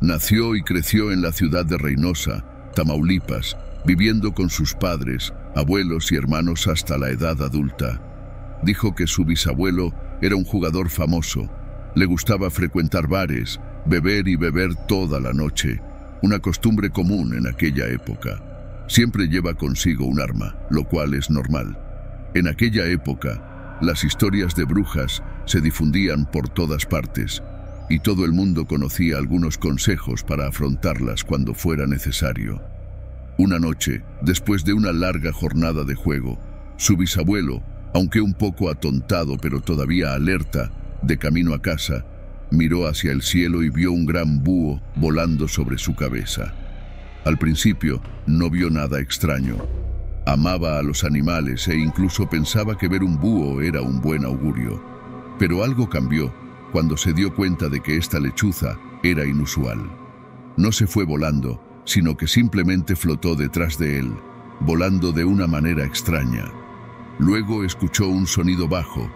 Nació y creció en la ciudad de Reynosa, Tamaulipas, viviendo con sus padres, abuelos y hermanos hasta la edad adulta. Dijo que su bisabuelo era un jugador famoso. Le gustaba frecuentar bares, beber y beber toda la noche, una costumbre común en aquella época. Siempre lleva consigo un arma, lo cual es normal. En aquella época, las historias de brujas se difundían por todas partes y todo el mundo conocía algunos consejos para afrontarlas cuando fuera necesario. Una noche, después de una larga jornada de juego, su bisabuelo, aunque un poco atontado pero todavía alerta, de camino a casa, miró hacia el cielo y vio un gran búho volando sobre su cabeza. Al principio no vio nada extraño. Amaba a los animales e incluso pensaba que ver un búho era un buen augurio. Pero algo cambió cuando se dio cuenta de que esta lechuza era inusual. No se fue volando, sino que simplemente flotó detrás de él, volando de una manera extraña. Luego escuchó un sonido bajo,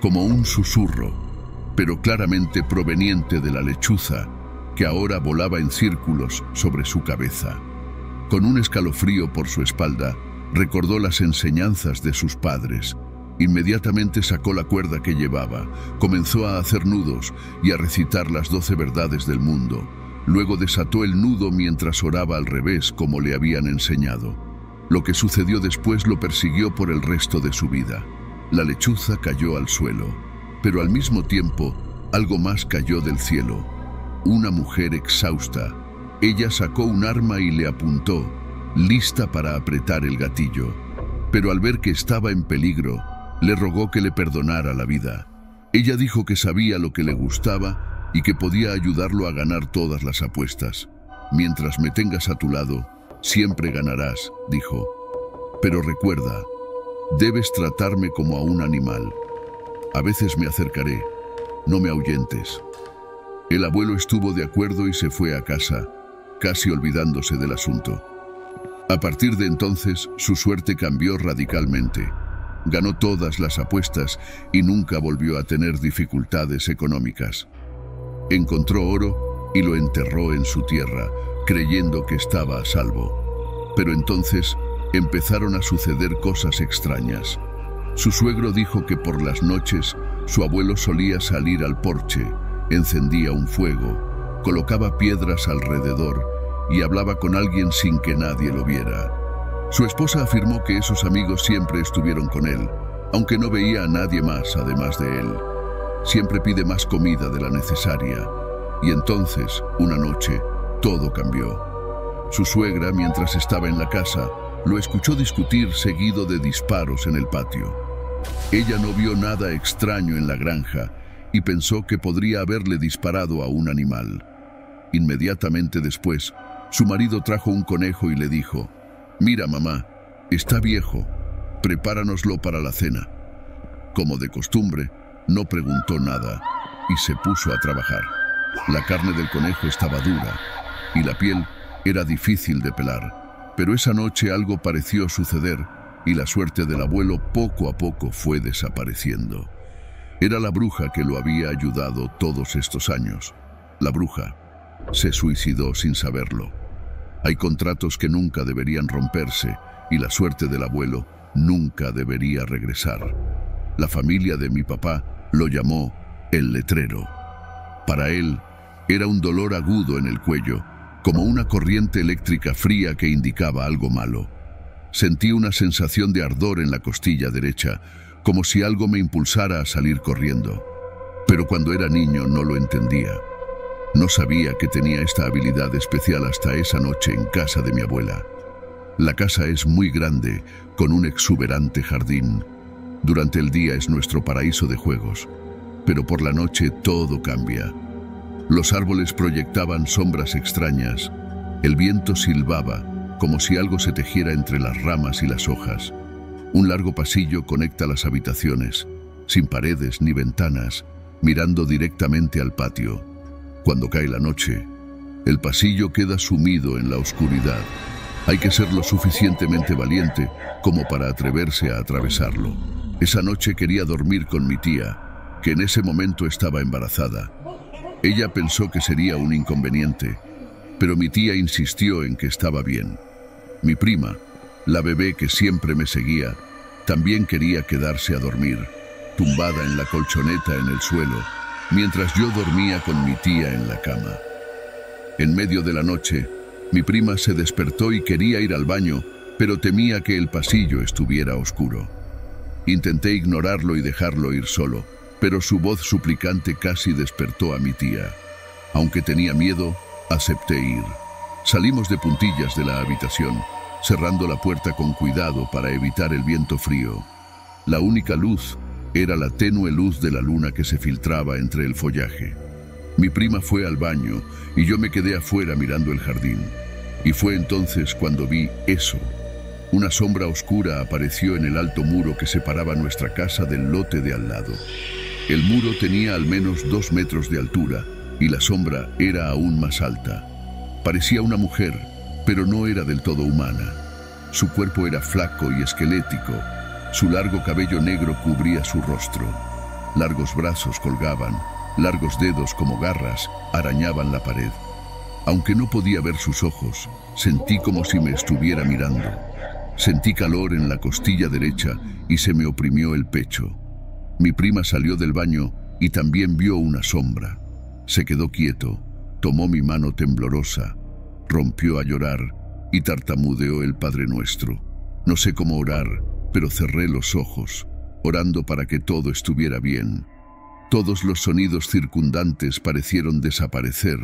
como un susurro, pero claramente proveniente de la lechuza, que ahora volaba en círculos sobre su cabeza. Con un escalofrío por su espalda, recordó las enseñanzas de sus padres. Inmediatamente sacó la cuerda que llevaba, comenzó a hacer nudos y a recitar las 12 verdades del mundo. Luego desató el nudo mientras oraba al revés, como le habían enseñado. Lo que sucedió después lo persiguió por el resto de su vida. La lechuza cayó al suelo, pero al mismo tiempo, algo más cayó del cielo. Una mujer exhausta. Ella sacó un arma y le apuntó, lista para apretar el gatillo. Pero al ver que estaba en peligro, le rogó que le perdonara la vida. Ella dijo que sabía lo que le gustaba y que podía ayudarlo a ganar todas las apuestas. Mientras me tengas a tu lado, siempre ganarás, dijo. Pero recuerda, debes tratarme como a un animal. A veces me acercaré, no me ahuyentes. El abuelo estuvo de acuerdo y se fue a casa, casi olvidándose del asunto. A partir de entonces, su suerte cambió radicalmente. Ganó todas las apuestas y nunca volvió a tener dificultades económicas. Encontró oro y lo enterró en su tierra, creyendo que estaba a salvo. Pero entonces empezaron a suceder cosas extrañas. Su suegro dijo que por las noches su abuelo solía salir al porche, encendía un fuego, colocaba piedras alrededor y hablaba con alguien sin que nadie lo viera. Su esposa afirmó que esos amigos siempre estuvieron con él, aunque no veía a nadie más además de él. Siempre pide más comida de la necesaria. Y entonces, una noche, todo cambió. Su suegra, mientras estaba en la casa, lo escuchó discutir seguido de disparos en el patio. Ella no vio nada extraño en la granja y pensó que podría haberle disparado a un animal. Inmediatamente después, su marido trajo un conejo y le dijo: «Mira, mamá, está viejo, prepáranoslo para la cena». Como de costumbre, no preguntó nada y se puso a trabajar. La carne del conejo estaba dura y la piel era difícil de pelar, pero esa noche algo pareció suceder y la suerte del abuelo poco a poco fue desapareciendo. Era la bruja que lo había ayudado todos estos años. La bruja se suicidó sin saberlo. Hay contratos que nunca deberían romperse y la suerte del abuelo nunca debería regresar. La familia de mi papá lo llamó el letrero. Para él, era un dolor agudo en el cuello, como una corriente eléctrica fría que indicaba algo malo. Sentí una sensación de ardor en la costilla derecha, como si algo me impulsara a salir corriendo. Pero cuando era niño no lo entendía. No sabía que tenía esta habilidad especial hasta esa noche en casa de mi abuela. La casa es muy grande, con un exuberante jardín. Durante el día es nuestro paraíso de juegos, pero por la noche todo cambia. Los árboles proyectaban sombras extrañas, el viento silbaba, como si algo se tejiera entre las ramas y las hojas. Un largo pasillo conecta las habitaciones, sin paredes ni ventanas, mirando directamente al patio. Cuando cae la noche, el pasillo queda sumido en la oscuridad. Hay que ser lo suficientemente valiente como para atreverse a atravesarlo. Esa noche quería dormir con mi tía, que en ese momento estaba embarazada. Ella pensó que sería un inconveniente pero mi tía insistió en que estaba bien. Mi prima, la bebé que siempre me seguía, también quería quedarse a dormir, tumbada en la colchoneta en el suelo, mientras yo dormía con mi tía en la cama. En medio de la noche, mi prima se despertó y quería ir al baño, pero temía que el pasillo estuviera oscuro. Intenté ignorarlo y dejarlo ir solo, pero su voz suplicante casi despertó a mi tía. Aunque tenía miedo, acepté ir. Salimos de puntillas de la habitación, cerrando la puerta con cuidado para evitar el viento frío. La única luz era la tenue luz de la luna que se filtraba entre el follaje. Mi prima fue al baño y yo me quedé afuera mirando el jardín. Y fue entonces cuando vi eso. Una sombra oscura apareció en el alto muro que separaba nuestra casa del lote de al lado. El muro tenía al menos 2 metros de altura y la sombra era aún más alta. Parecía una mujer, pero no era del todo humana. Su cuerpo era flaco y esquelético. Su largo cabello negro cubría su rostro. Largos brazos colgaban, largos dedos como garras arañaban la pared. Aunque no podía ver sus ojos, sentí como si me estuviera mirando. Sentí calor en la costilla derecha y se me oprimió el pecho. Mi prima salió del baño y también vio una sombra. Se quedó quieto, tomó mi mano temblorosa, rompió a llorar y tartamudeó el Padre Nuestro. No sé cómo orar, pero cerré los ojos, orando para que todo estuviera bien. Todos los sonidos circundantes parecieron desaparecer.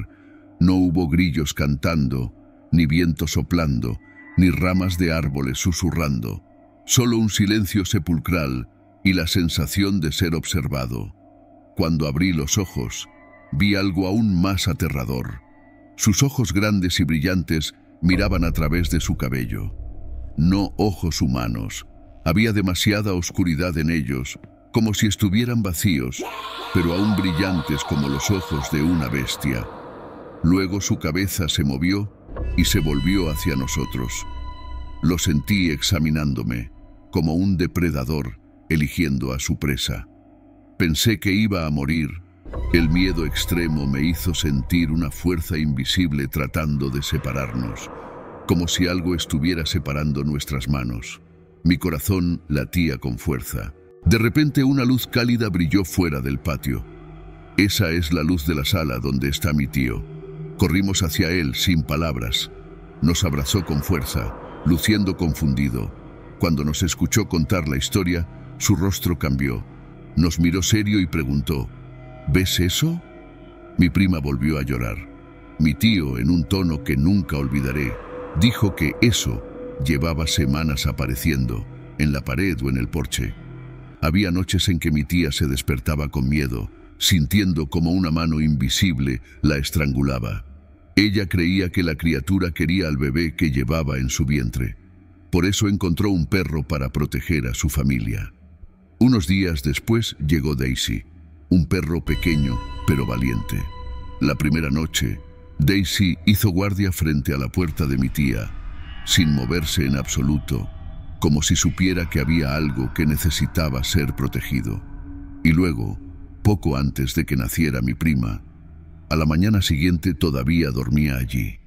No hubo grillos cantando, ni viento soplando, ni ramas de árboles susurrando. Solo un silencio sepulcral y la sensación de ser observado. Cuando abrí los ojos, vi algo aún más aterrador. Sus ojos grandes y brillantes miraban a través de su cabello. No ojos humanos. Había demasiada oscuridad en ellos, como si estuvieran vacíos, pero aún brillantes como los ojos de una bestia. Luego su cabeza se movió y se volvió hacia nosotros. Lo sentí examinándome, como un depredador eligiendo a su presa. Pensé que iba a morir. El miedo extremo me hizo sentir una fuerza invisible tratando de separarnos, como si algo estuviera separando nuestras manos. Mi corazón latía con fuerza. De repente una luz cálida brilló fuera del patio. Esa es la luz de la sala donde está mi tío. Corrimos hacia él sin palabras. Nos abrazó con fuerza, luciendo confundido. Cuando nos escuchó contar la historia, su rostro cambió. Nos miró serio y preguntó: ¿ves eso? Mi prima volvió a llorar. Mi tío, en un tono que nunca olvidaré, dijo que eso llevaba semanas apareciendo, en la pared o en el porche. Había noches en que mi tía se despertaba con miedo, sintiendo como una mano invisible la estrangulaba. Ella creía que la criatura quería al bebé que llevaba en su vientre. Por eso encontró un perro para proteger a su familia. Unos días después llegó Daisy, un perro pequeño pero valiente. La primera noche, Daisy hizo guardia frente a la puerta de mi tía, sin moverse en absoluto, como si supiera que había algo que necesitaba ser protegido. Y luego, poco antes de que naciera mi prima, a la mañana siguiente todavía dormía allí.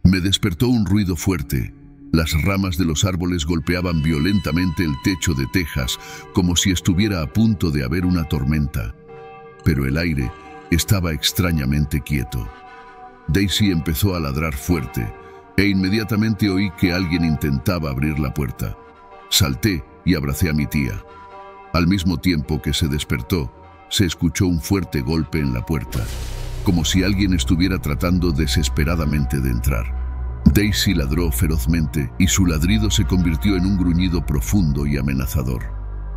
Me despertó un ruido fuerte. Las ramas de los árboles golpeaban violentamente el techo de tejas, como si estuviera a punto de haber una tormenta. Pero el aire estaba extrañamente quieto. Daisy empezó a ladrar fuerte, e inmediatamente oí que alguien intentaba abrir la puerta. Salté y abracé a mi tía. Al mismo tiempo que se despertó, se escuchó un fuerte golpe en la puerta, como si alguien estuviera tratando desesperadamente de entrar. Daisy ladró ferozmente y su ladrido se convirtió en un gruñido profundo y amenazador.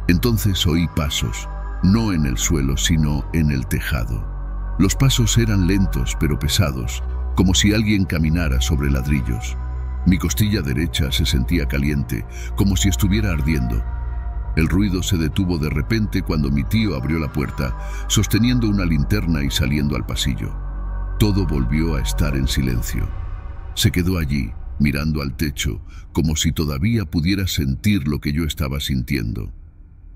Entonces oí pasos, no en el suelo, sino en el tejado. Los pasos eran lentos pero pesados, como si alguien caminara sobre ladrillos. Mi costilla derecha se sentía caliente, como si estuviera ardiendo. El ruido se detuvo de repente cuando mi tío abrió la puerta, sosteniendo una linterna y saliendo al pasillo. Todo volvió a estar en silencio. Se quedó allí, mirando al techo, como si todavía pudiera sentir lo que yo estaba sintiendo.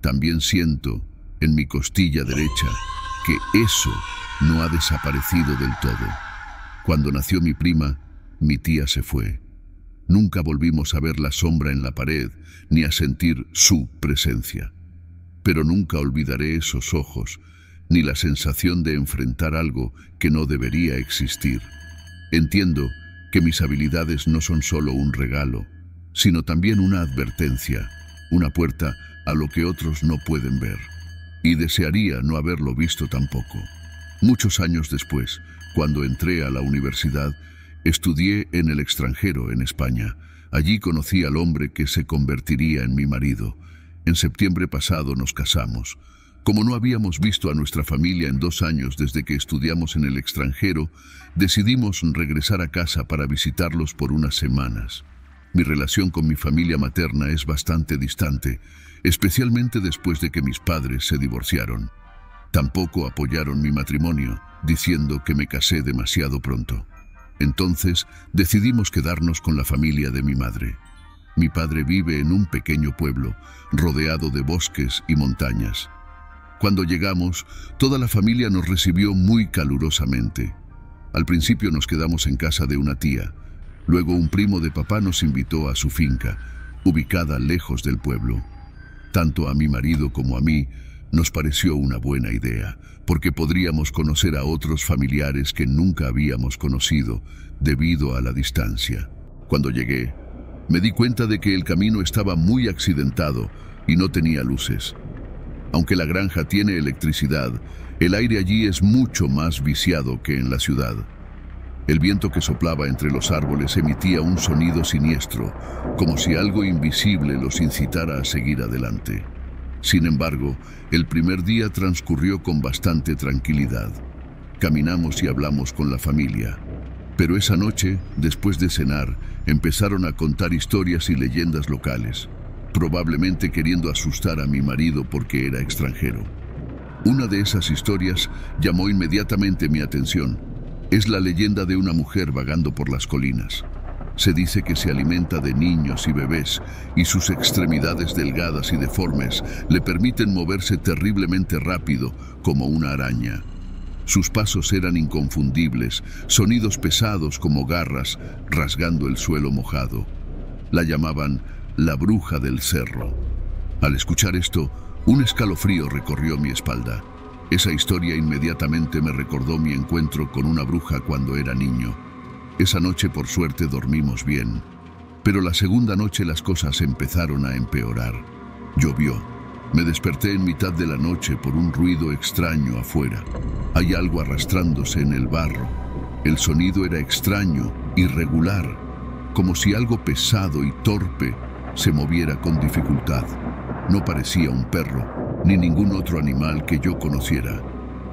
También siento, en mi costilla derecha, que eso no ha desaparecido del todo. Cuando nació mi prima, mi tía se fue. Nunca volvimos a ver la sombra en la pared, ni a sentir su presencia. Pero nunca olvidaré esos ojos, ni la sensación de enfrentar algo que no debería existir. Entiendo que mis habilidades no son solo un regalo, sino también una advertencia, una puerta a lo que otros no pueden ver. Y desearía no haberlo visto tampoco. Muchos años después, cuando entré a la universidad, estudié en el extranjero, en España. Allí conocí al hombre que se convertiría en mi marido. En septiembre pasado nos casamos. Como no habíamos visto a nuestra familia en 2 años desde que estudiamos en el extranjero, decidimos regresar a casa para visitarlos por unas semanas. Mi relación con mi familia materna es bastante distante, especialmente después de que mis padres se divorciaron. Tampoco apoyaron mi matrimonio, diciendo que me casé demasiado pronto. Entonces decidimos quedarnos con la familia de mi madre. Mi padre vive en un pequeño pueblo, rodeado de bosques y montañas. Cuando llegamos, toda la familia nos recibió muy calurosamente. Al principio nos quedamos en casa de una tía. Luego un primo de papá nos invitó a su finca, ubicada lejos del pueblo. Tanto a mi marido como a mí nos pareció una buena idea, porque podríamos conocer a otros familiares que nunca habíamos conocido debido a la distancia. Cuando llegué, me di cuenta de que el camino estaba muy accidentado y no tenía luces. Aunque la granja tiene electricidad, el aire allí es mucho más viciado que en la ciudad. El viento que soplaba entre los árboles emitía un sonido siniestro, como si algo invisible los incitara a seguir adelante. Sin embargo, el primer día transcurrió con bastante tranquilidad. Caminamos y hablamos con la familia. Pero esa noche, después de cenar, empezaron a contar historias y leyendas locales, probablemente queriendo asustar a mi marido porque era extranjero. Una de esas historias llamó inmediatamente mi atención. Es la leyenda de una mujer vagando por las colinas. Se dice que se alimenta de niños y bebés, y sus extremidades delgadas y deformes le permiten moverse terriblemente rápido, como una araña. Sus pasos eran inconfundibles, sonidos pesados como garras rasgando el suelo mojado. La llamaban la bruja del cerro. Al escuchar esto, un escalofrío recorrió mi espalda. Esa historia inmediatamente me recordó mi encuentro con una bruja cuando era niño. Esa noche, por suerte, dormimos bien, pero la segunda noche las cosas empezaron a empeorar. Llovió. Me desperté en mitad de la noche por un ruido extraño afuera. Hay algo arrastrándose en el barro. El sonido era extraño, irregular, como si algo pesado y torpe se moviera con dificultad. No parecía un perro, ni ningún otro animal que yo conociera.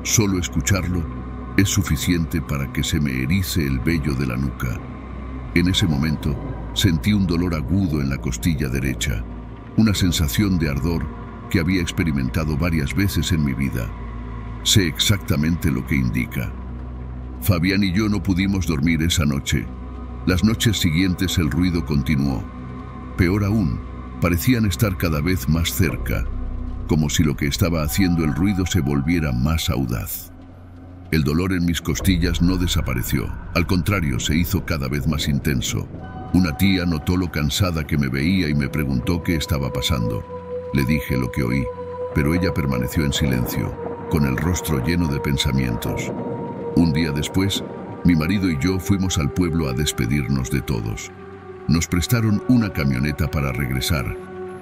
Solo escucharlo es suficiente para que se me erice el vello de la nuca. En ese momento, sentí un dolor agudo en la costilla derecha, una sensación de ardor que había experimentado varias veces en mi vida. Sé exactamente lo que indica. Fabián y yo no pudimos dormir esa noche. Las noches siguientes el ruido continuó. Peor aún, parecían estar cada vez más cerca, como si lo que estaba haciendo el ruido se volviera más audaz. El dolor en mis costillas no desapareció, al contrario, se hizo cada vez más intenso. Una tía notó lo cansada que me veía y me preguntó qué estaba pasando. Le dije lo que oí, pero ella permaneció en silencio, con el rostro lleno de pensamientos. Un día después, mi marido y yo fuimos al pueblo a despedirnos de todos. Nos prestaron una camioneta para regresar,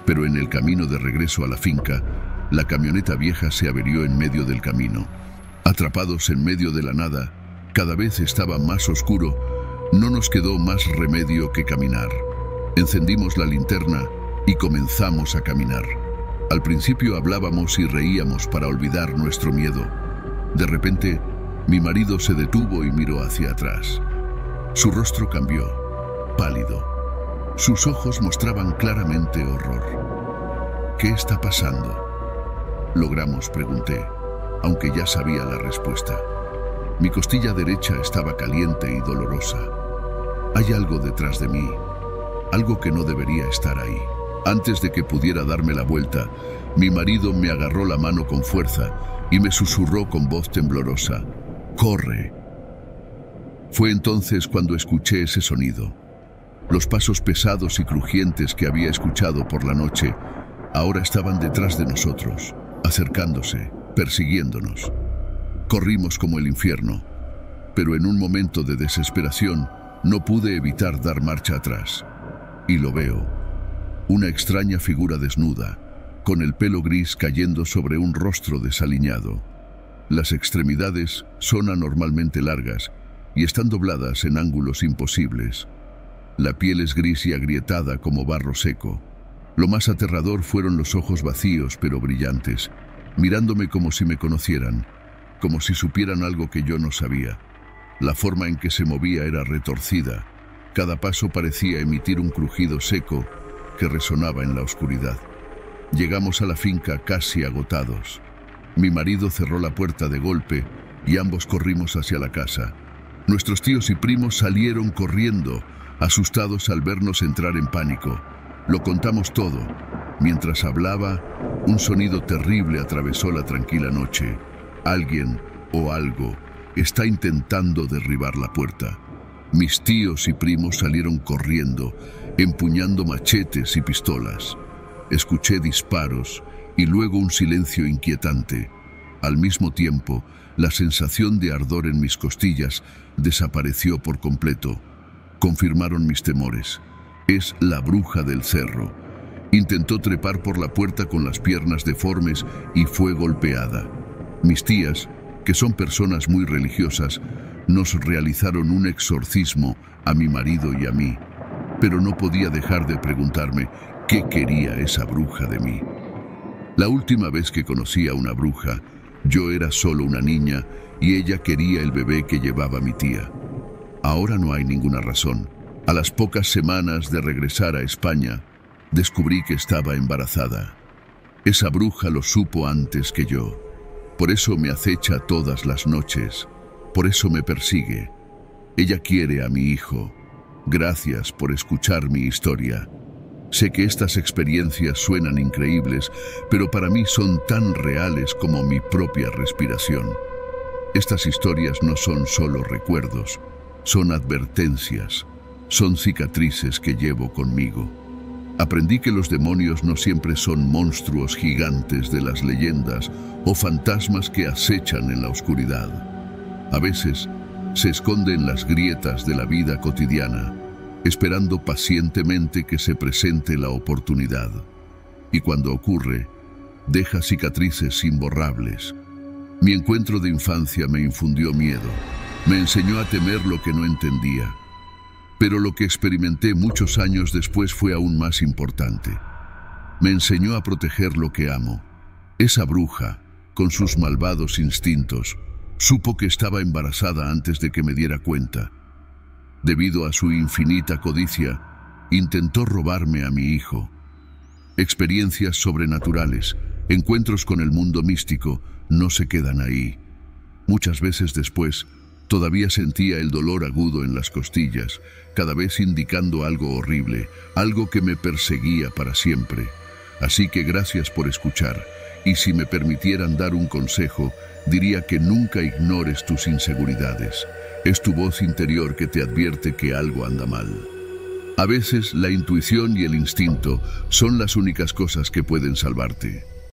pero en el camino de regreso a la finca, la camioneta vieja se averió en medio del camino. Atrapados en medio de la nada, cada vez estaba más oscuro, no nos quedó más remedio que caminar. Encendimos la linterna y comenzamos a caminar. Al principio hablábamos y reíamos para olvidar nuestro miedo. De repente, mi marido se detuvo y miró hacia atrás. Su rostro cambió, pálido. Sus ojos mostraban claramente horror. ¿Qué está pasando? Logramos, pregunté, aunque ya sabía la respuesta. Mi costilla derecha estaba caliente y dolorosa. Hay algo detrás de mí, algo que no debería estar ahí. Antes de que pudiera darme la vuelta, mi marido me agarró la mano con fuerza y me susurró con voz temblorosa: «¡Corre!». Fue entonces cuando escuché ese sonido. Los pasos pesados y crujientes que había escuchado por la noche ahora estaban detrás de nosotros, acercándose, persiguiéndonos. Corrimos como el infierno, pero en un momento de desesperación no pude evitar dar marcha atrás. Y lo veo. Una extraña figura desnuda, con el pelo gris cayendo sobre un rostro desaliñado. Las extremidades son anormalmente largas y están dobladas en ángulos imposibles. La piel es gris y agrietada como barro seco. Lo más aterrador fueron los ojos vacíos pero brillantes, mirándome como si me conocieran, como si supieran algo que yo no sabía. La forma en que se movía era retorcida. Cada paso parecía emitir un crujido seco que resonaba en la oscuridad. Llegamos a la finca casi agotados. Mi marido cerró la puerta de golpe y ambos corrimos hacia la casa. Nuestros tíos y primos salieron corriendo, asustados al vernos entrar en pánico. Lo contamos todo. Mientras hablaba, un sonido terrible atravesó la tranquila noche. Alguien o algo está intentando derribar la puerta. Mis tíos y primos salieron corriendo, empuñando machetes y pistolas. Escuché disparos y luego un silencio inquietante. Al mismo tiempo, la sensación de ardor en mis costillas desapareció por completo. Confirmaron mis temores. Es la bruja del cerro. Intentó trepar por la puerta con las piernas deformes y fue golpeada. Mis tías, que son personas muy religiosas, nos realizaron un exorcismo a mi marido y a mí, pero no podía dejar de preguntarme qué quería esa bruja de mí. La última vez que conocí a una bruja, yo era solo una niña y ella quería el bebé que llevaba mi tía. Ahora no hay ninguna razón. A las pocas semanas de regresar a España, descubrí que estaba embarazada. Esa bruja lo supo antes que yo. Por eso me acecha todas las noches. Por eso me persigue. Ella quiere a mi hijo. Gracias por escuchar mi historia. Sé que estas experiencias suenan increíbles, pero para mí son tan reales como mi propia respiración. Estas historias no son solo recuerdos, son advertencias, son cicatrices que llevo conmigo. Aprendí que los demonios no siempre son monstruos gigantes de las leyendas o fantasmas que acechan en la oscuridad. A veces se esconde en las grietas de la vida cotidiana, esperando pacientemente que se presente la oportunidad. Y cuando ocurre, deja cicatrices imborrables. Mi encuentro de infancia me infundió miedo, me enseñó a temer lo que no entendía. Pero lo que experimenté muchos años después fue aún más importante. Me enseñó a proteger lo que amo. Esa bruja, con sus malvados instintos, supo que estaba embarazada antes de que me diera cuenta. Debido a su infinita codicia, intentó robarme a mi hijo. Experiencias sobrenaturales, encuentros con el mundo místico, no se quedan ahí. Muchas veces después, todavía sentía el dolor agudo en las costillas, cada vez indicando algo horrible, algo que me perseguía para siempre. Así que gracias por escuchar, y si me permitieran dar un consejo, diría que nunca ignores tus inseguridades. Es tu voz interior que te advierte que algo anda mal. A veces la intuición y el instinto son las únicas cosas que pueden salvarte.